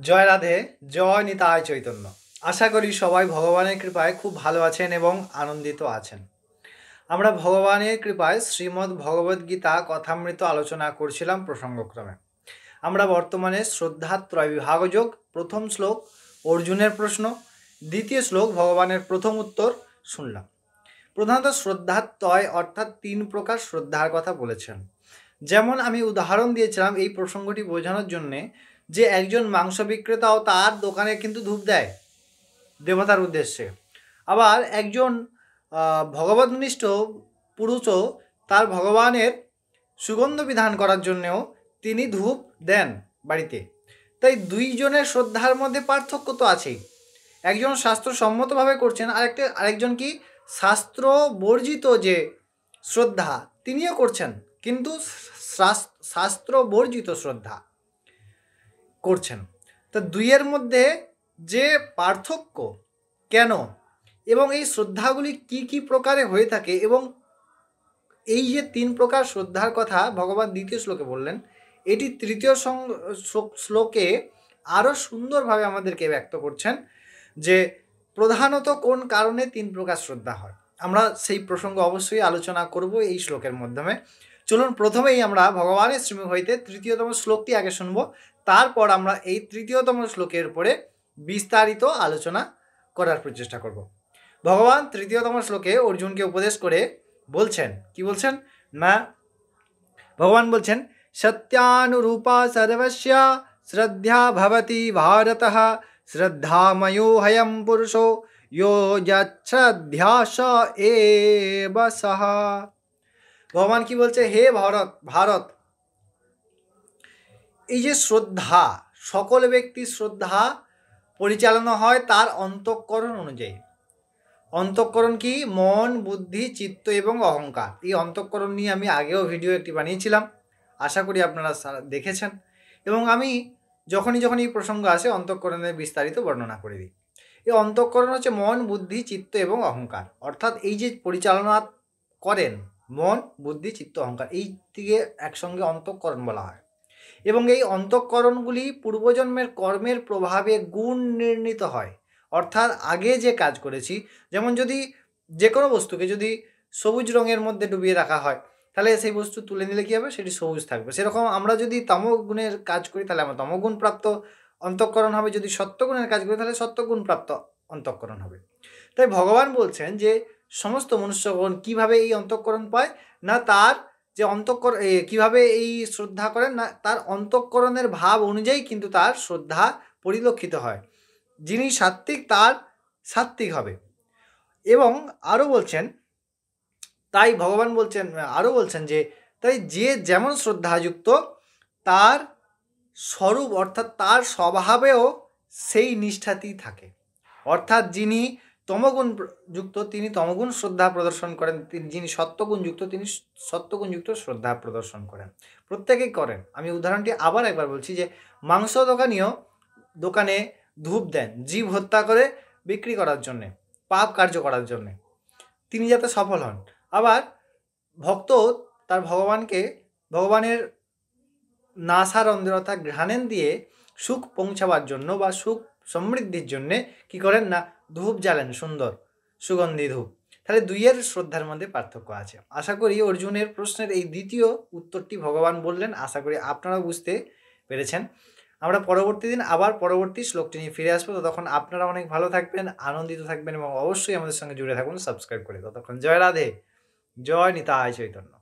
জয় রাধে, জয় নিতাই চৈতন্য। আশা করি সবাই ভগবানের কৃপায় খুব ভালো আছেন এবং আনন্দিত আছেন। আমরা ভগবানের কৃপায় শ্রীমদ্ ভগবদ্ গীতা কথামৃত আলোচনা করছিলাম প্রসঙ্গক্রমে। আমরা বর্তমানে শ্রদ্ধাত্রয় বিভাগযোগ প্রথম শ্লোক অর্জুনের প্রশ্ন, দ্বিতীয় শ্লোক ভগবানের প্রথম উত্তর শুনলাম। প্রধানত শ্রদ্ধাত্রয় অর্থাৎ 3 প্রকার শ্রদ্ধার কথা বলেছেন। যেমন আমি উদাহরণ দিয়েছিলাম এই প্রসঙ্গটি বোঝানোর জন্যে যে একজন মাংস বিক্রেতাও তার দোকানে কিন্তু ধূপ দেয় দেবতার উদ্দেশ্যে। আবার একজন ভগবদ্নিষ্ঠ পুরুষও তার ভগবানের সুগন্ধ বিধান করার জন্যেও তিনি ধূপ দেন বাড়িতে। তাই দুইজনের শ্রদ্ধার মধ্যে পার্থক্য তো আছেই। একজন শাস্ত্রসম্মতভাবে করছেন, আরেকজন কি শাস্ত্র বর্জিত যে শ্রদ্ধা তিনিও করছেন, কিন্তু শাস্ত্র বর্জিত শ্রদ্ধা করছেন। তো দুইয়ের মধ্যে যে পার্থক্য কেন এবং এই শ্রদ্ধাগুলি কি কি প্রকারে হয়ে থাকে এবং এই যে 3 প্রকার শ্রদ্ধার কথা ভগবান দ্বিতীয় শ্লোকে বললেন, এটি তৃতীয় শ্লোকে আরও সুন্দরভাবে আমাদেরকে ব্যক্ত করছেন যে প্রধানত কোন কারণে 3 প্রকার শ্রদ্ধা হয়। আমরা সেই প্রসঙ্গ অবশ্যই আলোচনা করব এই শ্লোকের মাধ্যমে। চলুন প্রথমেই আমরা ভগবানের শ্রীমুখ হইতে তৃতীয়তম শ্লোকটি আগে শুনব, তারপর আমরা এই তৃতীয়তম শ্লোকের উপরে বিস্তারিত আলোচনা করার প্রচেষ্টা করব। ভগবান তৃতীয়তম শ্লোকে অর্জুনকে উপদেশ করে বলছেন, কি বলছেন না, ভগবান বলছেন সত্যানুরূপা সর্বস্য শ্রদ্ধা ভবতি ভারতঃ শ্রদ্ধাময়ো হয়ম পুরুষো यो যচ্ছ্রদ্ধ্যাস এব সহ। ভগবান কি বলছে, হে ভারত, এই যে শ্রদ্ধা, সকল ব্যক্তি শ্রদ্ধা পরিচালনা হয় তার অন্তঃকরণ অনুযায়ী। অন্তঃকরণ কি? মন, বুদ্ধি, চিত্ত এবং অহংকার। এই অন্তঃকরণ নিয়ে আমি আগেও ভিডিও একটি বানিয়েছিলাম, আশা করি আপনারা দেখেছেন। এবং আমি যখনই এই প্রসঙ্গ আসে অন্তঃকরণের বিস্তারিত বর্ণনা করে দিই। এই অন্তঃকরণ হচ্ছে মন, বুদ্ধি, চিত্ত এবং অহংকার। অর্থাৎ এই যে পরিচালনা করেন মন, বুদ্ধি, চিত্ত, অহংকার, এই দিকে একসঙ্গে অন্তঃকরণ বলা হয়। এবং এই অন্তঃকরণগুলি পূর্বজন্মের কর্মের প্রভাবে গুণ নির্ণীত হয়। অর্থাৎ আগে যে কাজ করেছি, যেমন যদি যে কোনো বস্তুকে যদি সবুজ রঙের মধ্যে ডুবিয়ে রাখা হয়, তাহলে সেই বস্তু তুলে নিলে কী হবে? সেটি সবুজ থাকবে। সেরকম আমরা যদি তমগুণের কাজ করি তাহলে আমরা তমগুণ প্রাপ্ত অন্তঃকরণ হবে, যদি সত্যগুণের কাজ করি তাহলে সত্যগুণ প্রাপ্ত অন্তঃকরণ হবে। তাই ভগবান বলছেন যে সমস্ত মনুষ্যগণ কীভাবে এই অন্তঃকরণ পায় না, তার যে কীভাবে এই শ্রদ্ধা করেন না, তার অন্তঃকরণের ভাব অনুযায়ী কিন্তু তার শ্রদ্ধা পরিলক্ষিত হয়। যিনি সাত্ত্বিক তার সাত্ত্বিক হবে। এবং আরও বলছেন, তাই ভগবান বলছেন, আরও বলছেন যে তাই যে যেমন শ্রদ্ধাযুক্ত তার স্বরূপ অর্থাৎ তার স্বভাবেও সেই নিষ্ঠাতেই থাকে। অর্থাৎ যিনি তমগুণ যুক্ত তিনি তমগুণ শ্রদ্ধা প্রদর্শন করেন, যিনি সত্যগুণ যুক্ত তিনি সত্যগুণযুক্ত শ্রদ্ধা প্রদর্শন করেন। প্রত্যেকেই করেন। আমি উদাহরণটি আবার একবার বলছি যে মাংস দোকানিও দোকানে ধূপ দেন জীব হত্যা করে বিক্রি করার জন্যে, পাপ কার্য করার জন্যে, তিনি যাতে সফল হন। আবার ভক্ত তার ভগবানের নাসারন্ধ্র অর্থাৎ ঘ্রাণেন দিয়ে সুখ পৌঁছাবার জন্য বা সুখ সমৃদ্ধির জন্যে কি করেন না, ধূপ জ্বালেন, সুন্দর সুগন্ধি ধূপ। তাহলে দুইয়ের শ্রদ্ধার মধ্যে পার্থক্য আছে। আশা করি অর্জুনের প্রশ্নের এই দ্বিতীয় উত্তরটি ভগবান বললেন, আশা করি আপনারাও বুঝতে পেরেছেন। আমরা পরবর্তী দিন আবার পরবর্তী শ্লোকটি নিয়ে ফিরে আসবো। ততক্ষণ আপনারা অনেক ভালো থাকবেন, আনন্দিত থাকবেন এবং অবশ্যই আমাদের সঙ্গে জুড়ে থাকুন সাবস্ক্রাইব করে। ততক্ষণ জয় রাধে, জয় নিতাই চৈতন্য।